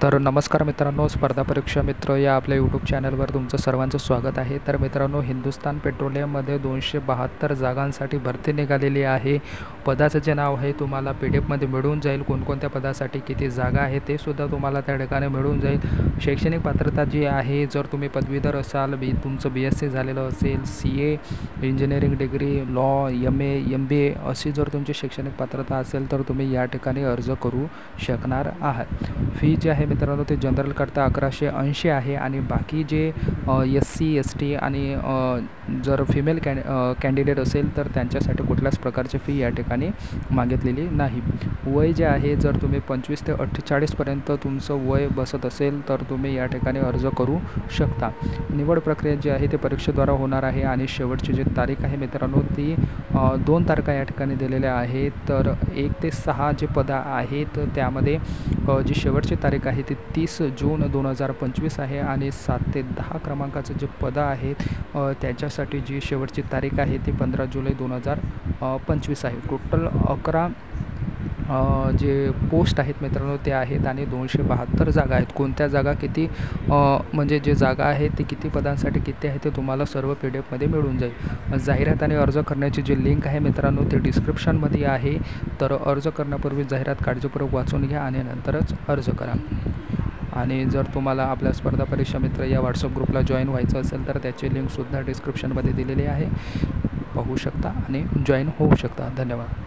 तर नमस्कार मित्रांनो, स्पर्धा परीक्षा मित्र या आपल्या यूट्यूब चॅनलवर तुमचं सर्वांचं स्वागत आहे। तर मित्रांनो, हिंदुस्तान पेट्रोलियममध्ये 272 जागांसाठी भरती निघालेली आहे। पदाचं जे नाव आहे तुम्हाला PDF मिळून जाईल। कोणकोणत्या पदासाठी किती जागा आहे ते सुद्धा तुम्हाला त्या ठिकाणी मिळून जाईल। शैक्षणिक पात्रता जी आहे, जर तुम्ही पदवीधर असाल, तुमचं BSc झालेलं असेल, CA engineering degree, law, MA MBA अशी जर तुमची शैक्षणिक पात्रता असेल तर तुम्ही या ठिकाणी अर्ज करू शकणार आहात। फी जी आहे मित्रांनो ते जनरल करता 1180 आहे आणि बाकी जे SC ST आणि जर फिमेल कॅन्डिडेट असेल तर त्यांच्यासाठी कुठल्याच प्रकारची फी या ठिकाणी मागितलेली नाही। वय जे आहे, जर तुम्ही 25 ते 48 पर्यंत तुमचं वय बसत असेल तर तुम्ही या ठिकाणी अर्ज करू शकता। निवड प्रक्रिया जी आहे ते परीक्षेद्वारा होणार आहे आणि शेवटची जी तारीख आहे मित्रांनो ती 2 तारखा या ठिकाणी दिलेल्या आहेत। तर 1 ते 6 जे पदं आहेत त्यामध्ये जी शेवटची तारीख आहे ती 30 जून 2025 आहे आणि 7 ते 10 क्रमांकाचं जे पदं आहेत त्याच्यासाठी जी शेवटची तारीख आहे ती 15 जुलै 2025 आहे। टोटल 11 जे पोस्ट आहेत मित्रांनो ते आहेत आणि 272 जागा आहेत। कोणत्या जागा किती म्हणजे जे जागा आहेत ते किती पदांसाठी किती आहे ते तुम्हाला सर्व PDF मिळून जाईल। जाहिरात आणि अर्ज करण्याची जी लिंक आहे मित्रांनो ते डिस्क्रिप्शनमध्ये आहे। तर अर्ज करण्यापूर्वी जाहिरात काळजीपूर्वक वाचून घ्या आणि नंतरच अर्ज करा। आणि जर तुम्हाला आपल्या स्पर्धा परीक्षा मित्र या WhatsApp ग्रुपला जॉईन व्हायचं असेल तर त्याची लिंकसुद्धा डिस्क्रिप्शनमध्ये दिलेली आहे, पाहू शकता आणि जॉईन होऊ शकता। धन्यवाद।